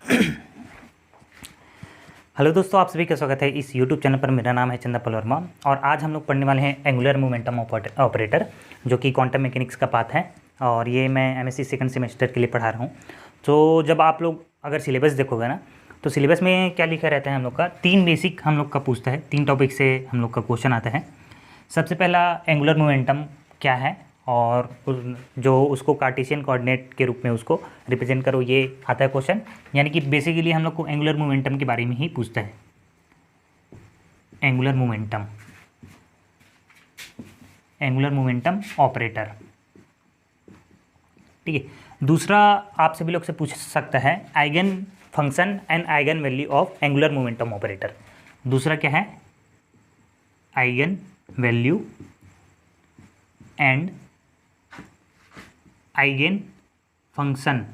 Hello दोस्तों, आप सभी का स्वागत है इस यूट्यूब चैनल पर। मेरा नाम है चंदन वर्मा और आज हम लोग पढ़ने वाले हैं एंगुलर मोमेंटम ऑपरेटर, जो कि क्वांटम मैकेनिक्स का पार्ट है। और ये मैं एमएससी सेकंड सेमेस्टर के लिए पढ़ा रहा हूँ। तो जब आप लोग अगर सिलेबस देखोगे ना, तो सिलेबस में क्या लिखा रहता है हम लोग का, 3 बेसिक हम लोग का पूछता है, 3 टॉपिक से हम लोग का क्वेश्चन आता है। सबसे पहला एंगुलर मोमेंटम क्या है और जो उसको कार्टेशियन कोऑर्डिनेट के रूप में उसको रिप्रेजेंट करो, ये आता है क्वेश्चन। यानी कि बेसिकली हम लोग को एंगुलर मोमेंटम के बारे में ही पूछता है, एंगुलर मोमेंटम ऑपरेटर। ठीक है। दूसरा आप सभी लोग से पूछ सकता है eigen function and eigen value of angular momentum operator. दूसरा क्या है? Eigen value and eigen function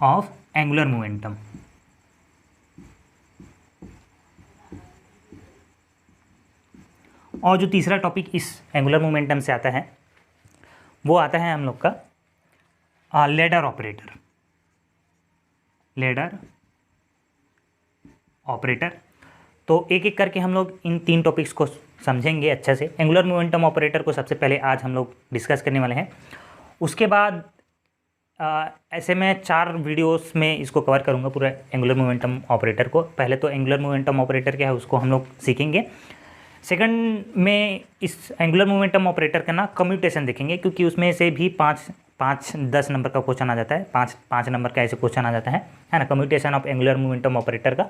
of angular momentum. और जो तीसरा टॉपिक इस एंगुलर मोमेंटम से आता है वो आता है हम लोग का लेडर ऑपरेटर। तो एक एक करके हम लोग इन 3 टॉपिक्स को समझेंगे अच्छे से। एंगुलर मोमेंटम ऑपरेटर को सबसे पहले आज हम लोग डिस्कस करने वाले हैं। उसके बाद ऐसे मैं 4 वीडियोस में इसको कवर करूंगा, पूरा एंगुलर मोमेंटम ऑपरेटर को। पहले तो एंगुलर मोमेंटम ऑपरेटर क्या है उसको हम लोग सीखेंगे। सेकंड में इस एंगुलर मोमेंटम ऑपरेटर का ना कम्यूटेशन देखेंगे, क्योंकि उसमें से भी 5-10 नंबर का क्वेश्चन आ जाता है, 5 नंबर का ऐसे क्वेश्चन आ जाता है ना, commutation of angular momentum operator का।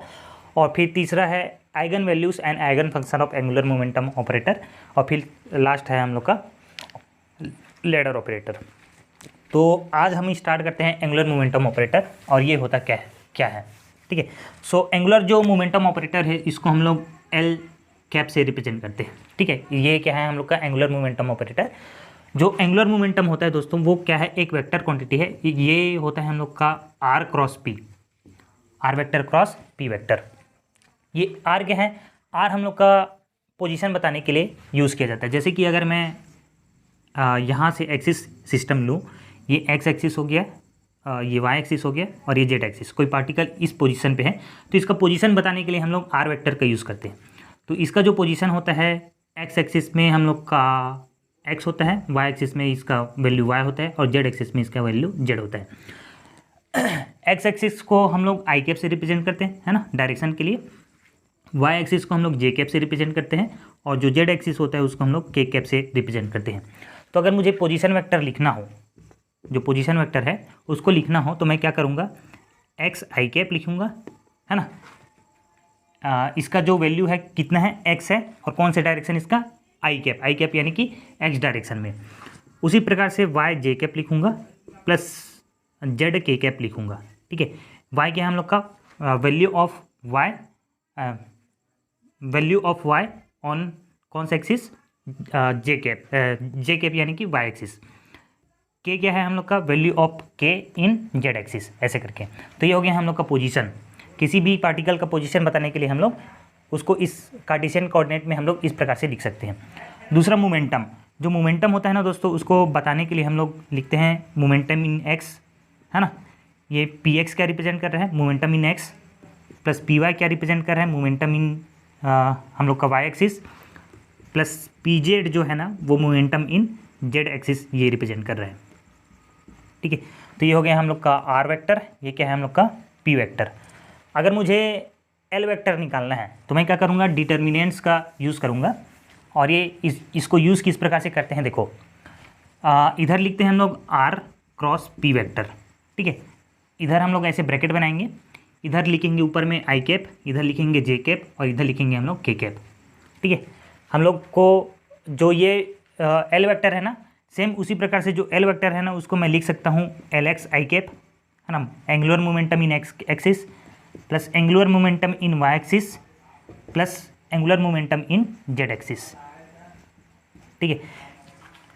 और फिर तीसरा है eigen values and eigen function of angular momentum operator. और फिर लास्ट है हम लोग का लेडर ऑपरेटर। तो आज हम स्टार्ट करते हैं एंगुलर मोमेंटम ऑपरेटर, और ये होता क्या है। ठीक है। सो एंगुलर जो मोमेंटम ऑपरेटर है इसको हम लोग एल कैप से रिप्रेजेंट करते हैं। ठीक है। ये क्या है हम लोग का एंगुलर मोमेंटम ऑपरेटर। जो एंगुलर मोमेंटम होता है दोस्तों, वो क्या है, एक वेक्टर क्वांटिटी है। ये होता है हम लोग का r cross p, r vector cross p vector. ये आर क्या है? आर हम लोग का पोजीशन बताने के लिए यूज़ किया जाता है। जैसे कि अगर मैं यहाँ से एक्सिस सिस्टम लूँ, ये एक्स एक्सिस हो गया, ये वाई एक्सिस हो गया और ये जेड एक्सिस, कोई पार्टिकल इस पोजीशन पे है, तो इसका पोजीशन बताने के लिए हम लोग आर वेक्टर का यूज़ करते हैं। तो इसका जो पोजीशन होता है, एक्स एक्सिस में हम लोग का एक्स होता है, वाई एक्सिस में इसका वैल्यू वाई होता है और जेड एक्सिस में इसका वैल्यू जेड होता है। एक्स एक्सिस को हम लोग आई कैप से रिप्रेजेंट करते हैं, है ना, डायरेक्शन के लिए। वाई एक्सिस को हम लोग जे कैप से रिप्रेजेंट करते हैं और जो जेड एक्सिस होता है उसको हम लोग के कैप से रिप्रेजेंट करते हैं। तो अगर मुझे पोजीशन वेक्टर लिखना हो, जो पोजीशन वेक्टर है उसको लिखना हो, तो मैं क्या करूँगा, एक्स आई कैप लिखूँगा, है ना। इसका जो वैल्यू है कितना है, एक्स है, और कौन से डायरेक्शन इसका, आई कैप यानी कि एक्स डायरेक्शन में। उसी प्रकार से वाई जे कैप लिखूँगा प्लस जेड के कैप लिखूँगा। ठीक है। वाई क्या है हम लोग का, वैल्यू ऑफ वाई ऑन कौन सा एक्सिस, जे कैप यानी कि वाई एक्सिस। के क्या है हम लोग का, वैल्यू ऑफ के इन जेड एक्सिस, ऐसे करके। तो ये हो गया हम लोग का पोजीशन। किसी भी पार्टिकल का पोजीशन बताने के लिए हम लोग उसको इस कार्टेशियन कोऑर्डिनेट में हम लोग इस प्रकार से लिख सकते हैं। दूसरा मोमेंटम, जो मोमेंटम होता है ना दोस्तों, उसको बताने के लिए हम लोग लिखते हैं मोमेंटम इन एक्स, है ना। ये पी एक्स क्या रिप्रेजेंट कर रहा है, momentum in x, plus p y क्या रिप्रेजेंट कर रहा है, मोमेंटम इन हम लोग का y axis, plus p z जो है ना वो मोमेंटम इन जेड एक्सिस, ये रिप्रेजेंट कर रहा है। ठीक है। तो ये हो गया हम लोग का आर वेक्टर, ये क्या है हम लोग का पी वेक्टर। अगर मुझे एल वेक्टर निकालना है तो मैं क्या करूँगा, डिटर्मिनेंट्स का यूज़ करूँगा। और ये इसको यूज़ किस प्रकार से करते हैं, देखो, इधर लिखते हैं हम लोग आर क्रॉस पी वेक्टर। ठीक है। इधर हम लोग ऐसे ब्रैकेट बनाएंगे, इधर लिखेंगे ऊपर में आई कैप, इधर लिखेंगे जे कैप और इधर लिखेंगे हम लोग के कैप। ठीक है। हम लोग को जो ये एल वेक्टर है ना, सेम उसी प्रकार से जो एल वेक्टर है ना उसको मैं लिख सकता हूँ एल एक्स आई कैप, है ना, angular momentum in x axis plus angular momentum in y axis plus angular momentum in z axis. ठीक है।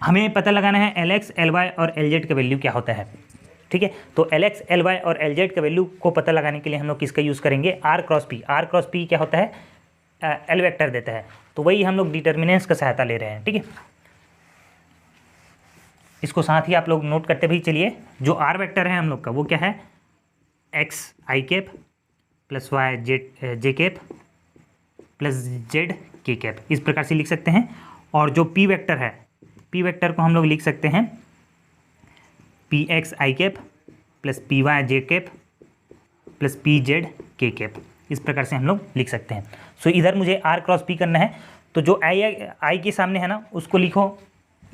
हमें पता लगाना है एल एक्स एल वाई और एल जेड का वैल्यू क्या होता है। ठीक है। तो एल एक्स एल वाई और एल जेड का वैल्यू को पता लगाने के लिए हम लोग किसका यूज़ करेंगे, r cross p. R cross p क्या होता है, एल वेक्टर देता है, तो वही हम लोग डिटर्मिनेंट्स का सहायता ले रहे हैं। ठीक है। इसको साथ ही आप लोग नोट करते भी चलिए। जो आर वेक्टर है हम लोग का वो क्या है, x i cap plus Y Z j cap plus Z k cap, इस प्रकार से लिख सकते हैं। और जो पी वेक्टर है, पी वेक्टर को हम लोग लिख सकते हैं P x i cap plus p Y j cap plus p Z k cap, इस प्रकार से हम लोग लिख सकते हैं। सो इधर मुझे आर क्रॉस पी करना है, तो जो आई के सामने है ना उसको लिखो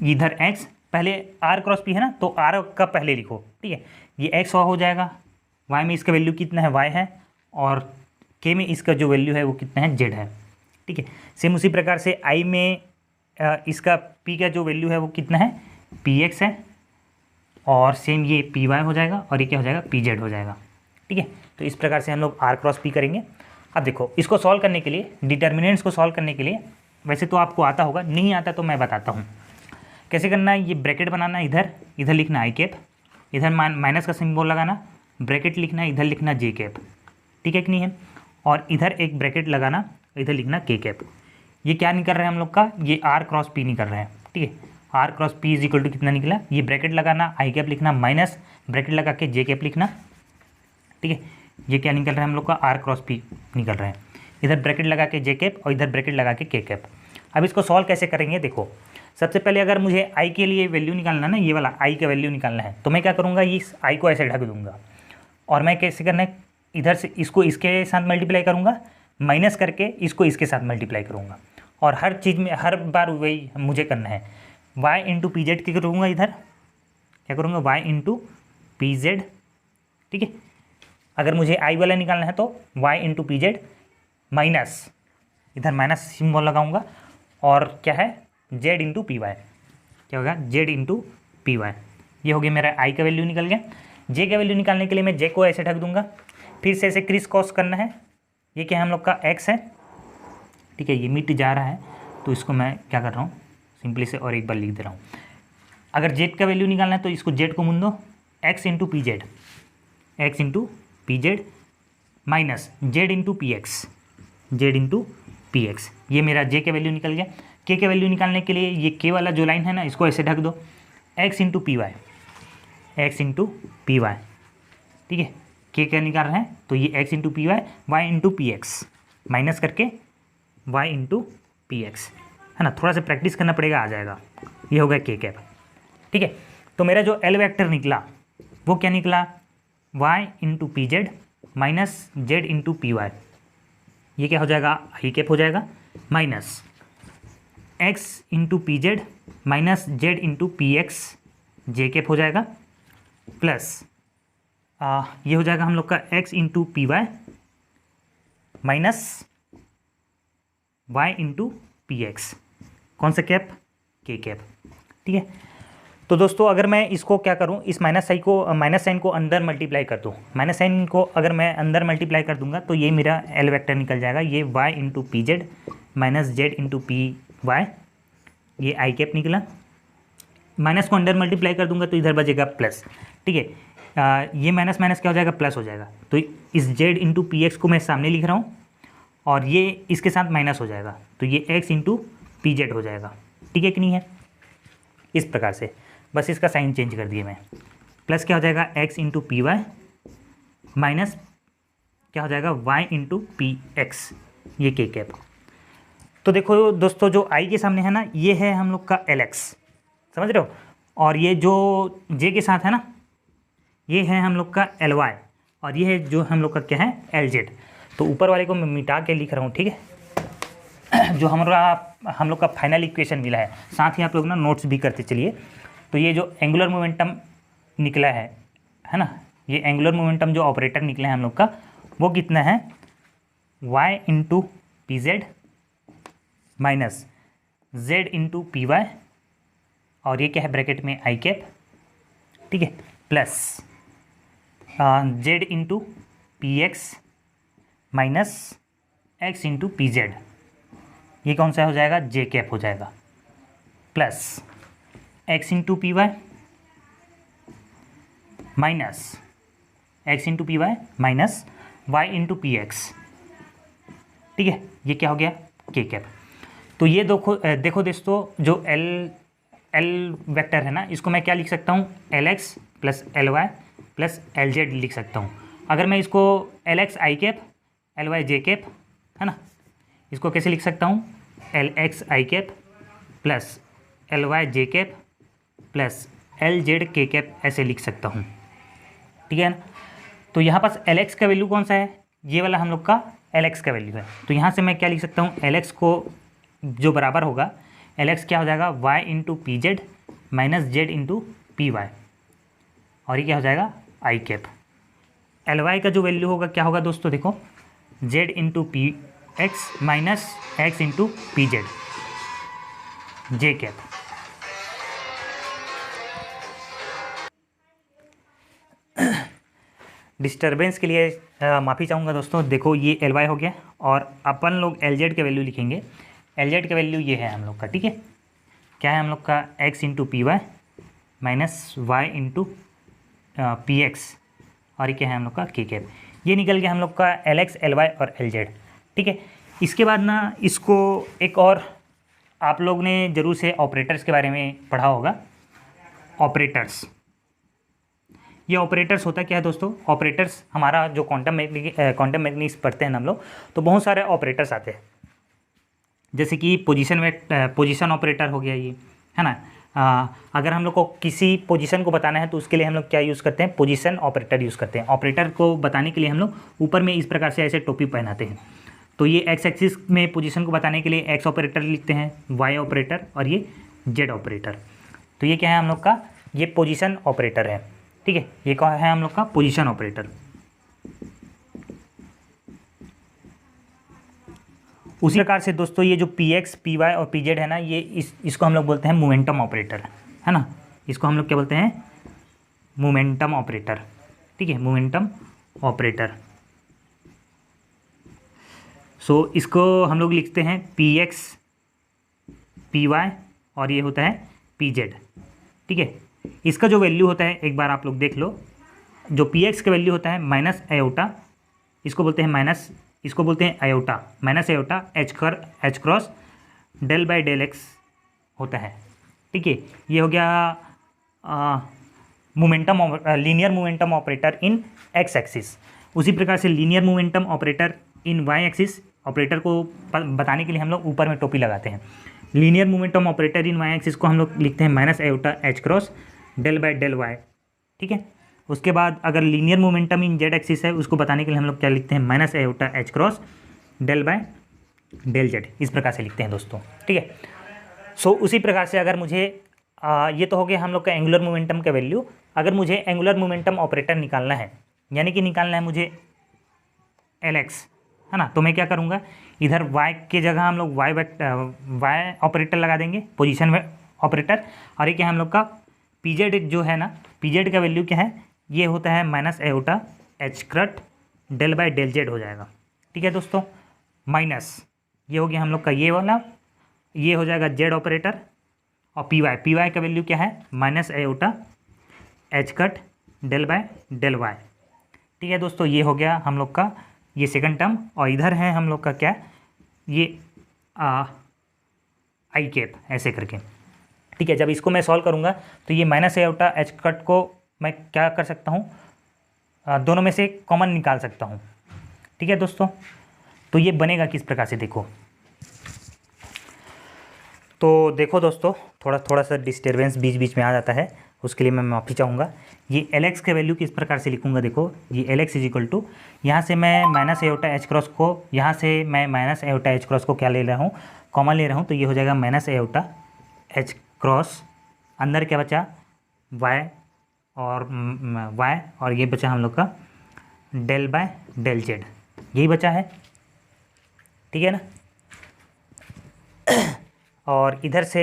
इधर एक्स, पहले आर क्रॉस पी है ना तो आर का पहले लिखो, ठीक है। ये एक्स हो जाएगा, वाई में इसका वैल्यू कितना है वाई है, और के में इसका जो वैल्यू है वो कितना है जेड है, ठीक है। सेम उसी प्रकार से आई में इसका पी का जो वैल्यू है वो कितना है पी एक्स है, और सेम ये पी वाई हो जाएगा, और ये क्या हो जाएगा पी जेड हो जाएगा, ठीक है। तो इस प्रकार से हम लोग आर क्रॉस पी करेंगे। अब देखो इसको सॉल्व करने के लिए, डिटर्मिनेंट्स को सॉल्व करने के लिए, वैसे तो आपको आता होगा, नहीं आता तो मैं बताता हूँ कैसे करना है। ये ब्रैकेट बनाना है, इधर इधर लिखना आई कैप, इधर माइनस का सिंबल लगाना, ब्रैकेट लिखना है, इधर लिखना जे कैप, ठीक है कि नहीं है। और इधर एक ब्रैकेट लगाना, इधर लिखना के कैप। ये क्या निकल रहा है हम लोग का, ये आर क्रॉस पी निकल रहा है, ठीक है। R cross p is equal to कितना निकला, ये ब्रैकेट लगाना, आई कैप लिखना, माइनस ब्रैकेट लगा के जे कैप लिखना, ठीक है। ये क्या निकल रहा है हम लोग का आर क्रॉस पी निकल रहा है, इधर ब्रैकेट लगा के जे कैप और इधर ब्रैकेट लगा के कैप। अब इसको सॉल्व कैसे करेंगे, देखो सबसे पहले अगर मुझे आई के लिए वैल्यू निकालना ना, ये वाला आई का वैल्यू निकालना है, तो मैं क्या करूँगा, इस आई को ऐसे ढक दूंगा, और मैं कैसे करना है, इधर से इसको इसके साथ मल्टीप्लाई करूँगा, माइनस करके इसको इसके साथ मल्टीप्लाई करूँगा, और हर चीज़ में हर बार वही मुझे करना है। वाई इंटू पी जेड क्या करूँगा, इधर क्या करूँगा वाई इंटू पी जेड, ठीक है। अगर मुझे आई वाला निकालना है तो y into p z minus, इधर माइनस सिम्बॉल लगाऊंगा, और क्या है जेड इंटू पी वाई, क्या होगा जेड इंटू पी वाई। ये हो गया मेरा आई का वैल्यू निकल गया। जे का वैल्यू निकालने के लिए मैं जे को ऐसे ढक दूंगा, फिर से ऐसे क्रिस क्रॉस करना है। ये क्या है हम लोग का एक्स है, ठीक है, ये मिट जा रहा है तो इसको मैं क्या कर रहा हूँ सिंपली से और एक बार लिख दे रहा हूँ। अगर जेड का वैल्यू निकालना है तो इसको जेड को मुन दो, x into p Z, x into p z minus z into p x, Z into p x. ये मेरा जे का वैल्यू निकल गया। के का वैल्यू निकालने के लिए ये के वाला जो लाइन है ना इसको ऐसे ढक दो, x into p y, x into p y, ठीक है। के क्या निकाल रहे हैं तो ये x into p y, y into p x minus करके वाई इंटू पी एक्स, है ना। थोड़ा सा प्रैक्टिस करना पड़ेगा, आ जाएगा। ये हो गया के कैप, ठीक है। तो मेरा जो एल वेक्टर निकला वो क्या निकला, y into p z minus z into p y. ये क्या हो जाएगा आई कैप हो जाएगा, minus x into p z minus z into p x j cap हो जाएगा, प्लस ये हो जाएगा हम लोग का x into p y minus y into p x, कौन सा कैप के कैप, ठीक है। तो दोस्तों अगर मैं इसको क्या करूं, इस माइनस साइन को अंदर मल्टीप्लाई कर दूं, माइनस साइन को अगर मैं अंदर मल्टीप्लाई कर दूंगा तो ये मेरा एल वेक्टर निकल जाएगा, ये y into p z minus z into p y, ये आई कैप निकला। माइनस को अंदर मल्टीप्लाई कर दूंगा तो इधर बचेगा प्लस, ठीक है। ये माइनस माइनस क्या हो जाएगा प्लस हो जाएगा, तो इस जेड इंटू पी एक्स को मैं सामने लिख रहा हूँ, और ये इसके साथ माइनस हो जाएगा तो ये एक्स इंटू पी जेड हो जाएगा, ठीक है कि नहीं है। इस प्रकार से बस इसका साइन चेंज कर दिए मैं, प्लस क्या हो जाएगा x into p y minus क्या हो जाएगा वाई इंटू पी एक्स, ये के कैप। तो देखो दोस्तों जो आई के सामने है ना ये है हम लोग का एल एक्स, समझ रहे हो, और ये जो जे के साथ है ना ये है हम लोग का एल वाई, और ये है जो हम लोग का क्या है एल जेड। तो ऊपर वाले को मैं मिटा के लिख रहा हूँ, ठीक है। जो हम लोग का फाइनल इक्वेशन मिला है, साथ ही आप लोग ना नोट्स भी करते चलिए। तो ये जो एंगुलर मोमेंटम निकला है ना, ये एंगुलर मोमेंटम जो ऑपरेटर निकला है हम लोग का वो कितना है y into p z minus z into p y, और ये क्या है ब्रैकेट में आई कैप, ठीक है, plus z into p x minus x into p z, ये कौन सा हो जाएगा जे कैप हो जाएगा, plus x into p y minus x into p y minus y into p x, ठीक है। ये क्या हो गया के कैप। तो ये देखो दोस्तों जो एल वेक्टर है ना इसको मैं क्या लिख सकता हूँ l x plus l y plus l z लिख सकता हूँ, अगर मैं इसको l x i cap l y j cap, है ना, इसको कैसे लिख सकता हूँ, l x i cap plus l y j cap plus l z k cap, ऐसे लिख सकता हूँ, ठीक है ना। तो यहाँ पास एल एक्स का वैल्यू कौन सा है, ये वाला हम लोग का एल एक्स का वैल्यू है। तो यहाँ से मैं क्या लिख सकता हूँ, एल एक्स को जो बराबर होगा, एल एक्स क्या हो जाएगा, y into p z minus z into p y, और ये क्या हो जाएगा आई कैप। एल वाई का जो वैल्यू होगा क्या होगा दोस्तों, देखो z into p x minus x into p z j cap. Disturbance के लिए माफ़ी चाहूँगा दोस्तों। देखो ये एल वाई हो गया और अपन लोग एल जेड के वैल्यू लिखेंगे। एल जेड का वैल्यू ये है हम लोग का, ठीक है, क्या है हम लोग का, x into p y minus y into p x, और ये क्या है हम लोग का के कैप। ये निकल गया हम लोग का एल एक्स एल वाई और एल जेड, ठीक है। इसके बाद ना इसको एक और आप लोग ने जरूर से ऑपरेटर्स के बारे में पढ़ा होगा। ऑपरेटर्स, ये ऑपरेटर्स होता क्या है दोस्तों, ऑपरेटर्स हमारा जो क्वांटम मैकेनिक्स पढ़ते हैं हम लोग, तो बहुत सारे ऑपरेटर्स आते हैं, जैसे कि पोजीशन ऑपरेटर हो गया ये, है ना। अगर हम लोग को किसी पोजीशन को बताना है तो उसके लिए हम लोग क्या यूज़ करते हैं, पोजीशन ऑपरेटर यूज़ करते हैं। ऑपरेटर को बताने के लिए हम लोग ऊपर में इस प्रकार से ऐसे टोपी पहनाते हैं। तो ये एक्स एक्सिस में पोजीशन को बताने के लिए एक्स ऑपरेटर लिखते हैं, वाई ऑपरेटर और ये जेड ऑपरेटर। तो ये क्या है हम लोग का, ये पोजीशन ऑपरेटर है, ठीक है, ये क्या है हम लोग का पोजीशन ऑपरेटर। उसी प्रकार से दोस्तों ये जो पी एक्स पी वाई और पी जेड है ना, ये इसको हम लोग बोलते हैं मोमेंटम ऑपरेटर, है ना। इसको हम लोग क्या बोलते हैं, मोमेंटम ऑपरेटर, ठीक है, मोमेंटम ऑपरेटर। सो इसको हम लोग लिखते हैं पी एक्स पी वाई और ये होता है पी जेड, ठीक है। इसका जो वैल्यू होता है एक बार आप लोग देख लो, जो पी एक्स का वैल्यू होता है माइनस आयोटा, इसको बोलते हैं माइनस, इसको बोलते हैं iota, minus iota h cross del by del x होता है, ठीक है। ये हो गया momentum, linear momentum operator in x axis. उसी प्रकार से linear momentum operator in y axis, operator को बताने के लिए हम लोग ऊपर में टोपी लगाते हैं। Linear momentum operator in y axis को हम लोग लिखते हैं minus iota h cross del by del y, ठीक है। उसके बाद अगर linear momentum in z axis है, उसको बताने के लिए हम लोग क्या लिखते हैं, minus iota h cross del by del z, इस प्रकार से लिखते हैं दोस्तों, ठीक है। सो उसी प्रकार से अगर मुझे ये तो हो गया हम लोग का एंगुलर मोमेंटम का वैल्यू। अगर मुझे एंगुलर मोमेंटम ऑपरेटर निकालना है, यानी कि निकालना है मुझे एल एक्स, है ना, तो मैं क्या करूँगा, इधर वाई के जगह हम लोग वाई ऑपरेटर लगा देंगे, पोजीशन ऑपरेटर, और ये क्या है हम लोग का पी जेड जो है ना, पी जेड का वैल्यू क्या है, ये होता है माइनस आयोटा एच क्रट डेल बाई डेल जेड हो जाएगा, ठीक है दोस्तों। माइनस ये हो गया हम लोग का ये वाला, ये हो जाएगा जेड ऑपरेटर, और पी वाई का वैल्यू क्या है, minus iota h cut del by del y, ठीक है दोस्तों। ये हो गया हम लोग का ये सेकंड टर्म, और इधर है हम लोग का क्या, ये आई कैप, ऐसे करके, ठीक है। जब इसको मैं सॉल्व करूँगा तो ये माइनस आयोटा एच कट को मैं क्या कर सकता हूँ, दोनों में से कॉमन निकाल सकता हूँ, ठीक है दोस्तों। तो ये बनेगा किस प्रकार से, देखो, तो देखो दोस्तों, थोड़ा सा डिस्टर्बेंस बीच बीच में आ जाता है, उसके लिए मैं माफ़ी चाहूँगा। ये एल एक्स का वैल्यू किस प्रकार से लिखूँगा, देखो, ये l x is equal to, यहाँ से मैं माइनस आयोटा एच क्रॉस को, यहाँ से मैं माइनस आयोटा एच क्रॉस को क्या ले रहा हूँ, कॉमन ले रहा हूँ, तो ये हो जाएगा माइनस आयोटा एच क्रॉस, अंदर क्या बचा, वाई और ये बचा हम लोग का डेल बाय डेल जेड, यही बचा है, ठीक है ना। और इधर से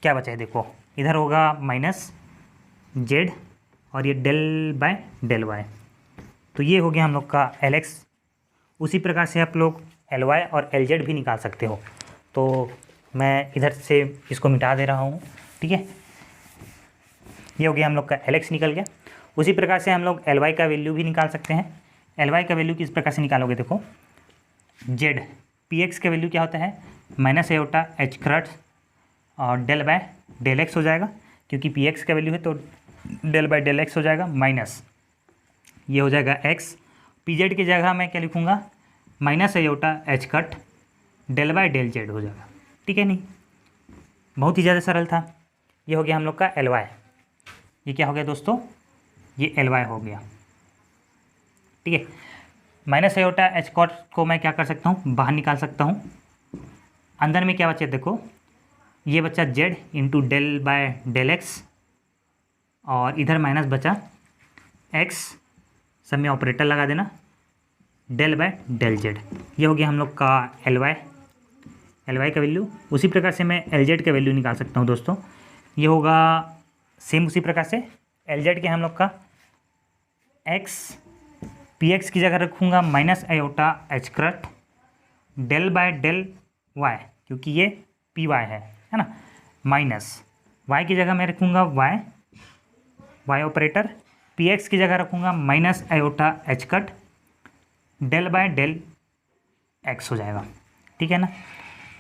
क्या बचा है, देखो, इधर होगा माइनस जेड और ये डेल बाय डेल वाई, तो ये हो गया हम लोग का एल एक्स। उसी प्रकार से आप लोग एल वाई और एल जेड भी निकाल सकते हो, तो मैं इधर से इसको मिटा दे रहा हूँ, ठीक है। ये हो गया हम लोग का एल एक्स निकल गया। उसी प्रकार से हम लोग एल वाई का वैल्यू भी निकाल सकते हैं। एल वाई का वैल्यू किस प्रकार से निकालोगे, देखो, जेड पी एक्स का वैल्यू क्या होता है, माइनस आयोटा एच क्रट और डेल बाय डेल एक्स हो जाएगा, क्योंकि पी एक्स का वैल्यू है तो डेल बाय डेल एक्स हो जाएगा, माइनस ये हो जाएगा एक्स, पी जेड की जगह मैं क्या लिखूँगा, minus iota h cut del by del z हो जाएगा। ठीक है, नहीं बहुत ही ज़्यादा सरल था। ये हो गया हम लोग का एल वाई। ये क्या हो गया दोस्तों, ये एल वाई हो गया। ठीक है, माइनस आयोटा एच कॉट को मैं क्या कर सकता हूँ, बाहर निकाल सकता हूँ। अंदर में क्या बचा, देखो ये बचा z into del by del x, और इधर माइनस बचा एक्स, सब में ऑपरेटर लगा देना, डेल बाय डेल जेड। ये हो गया हम लोग का एल वाई का वैल्यू। उसी प्रकार से मैं एल जेड का वैल्यू निकाल सकता हूँ दोस्तों। ये होगा सेम उसी प्रकार से एल जेड के हम लोग का एक्स, पी एक्स की जगह रखूँगा माइनस आयोटा एच क्रट डेल बाय डेल वाई, क्योंकि ये पी वाई है ना, माइनस वाई की जगह मैं रखूँगा वाई ऑपरेटर, पी एक्स की जगह रखूँगा minus iota h cut del by del x हो जाएगा। ठीक है ना।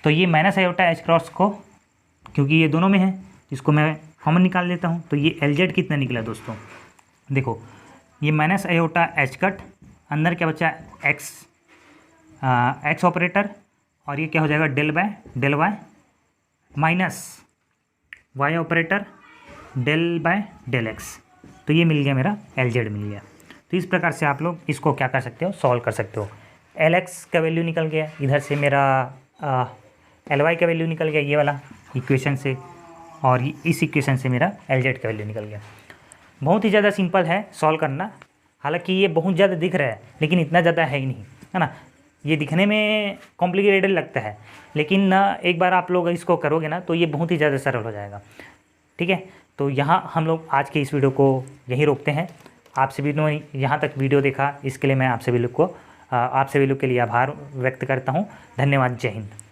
तो ये माइनस आयोटा एच क्रॉस को, क्योंकि ये दोनों में है, इसको मैं कॉमन निकाल लेता हूँ। तो ये एल जेड कितना निकला दोस्तों, देखो ये माइनस आयोटा एच कट, अंदर क्या बचा एक्स ऑपरेटर, और ये क्या हो जाएगा del by del y minus y operator del by del x. तो ये मिल गया मेरा एल जेड मिल गया। तो इस प्रकार से आप लोग इसको क्या कर सकते हो, सॉल्व कर सकते हो। एल एक्स का वैल्यू निकल गया, इधर से मेरा एल वाई का वैल्यू निकल गया ये वाला इक्वेशन से, और इस इक्वेशन से मेरा एल जेड का वैल्यू निकल गया। बहुत ही ज़्यादा सिंपल है सॉल्व करना। हालांकि ये बहुत ज़्यादा दिख रहा है लेकिन इतना ज़्यादा है ही नहीं, है ना। ये दिखने में कॉम्प्लिकेटेड लगता है, लेकिन एक बार आप लोग इसको करोगे ना तो ये बहुत ही ज़्यादा सरल हो जाएगा। ठीक है, तो यहाँ हम लोग आज के इस वीडियो को यहीं रोकते हैं। आप सभी ने यहाँ तक वीडियो देखा, इसके लिए मैं आप सभी लोग के लिए आभार व्यक्त करता हूँ। धन्यवाद, जय हिंद।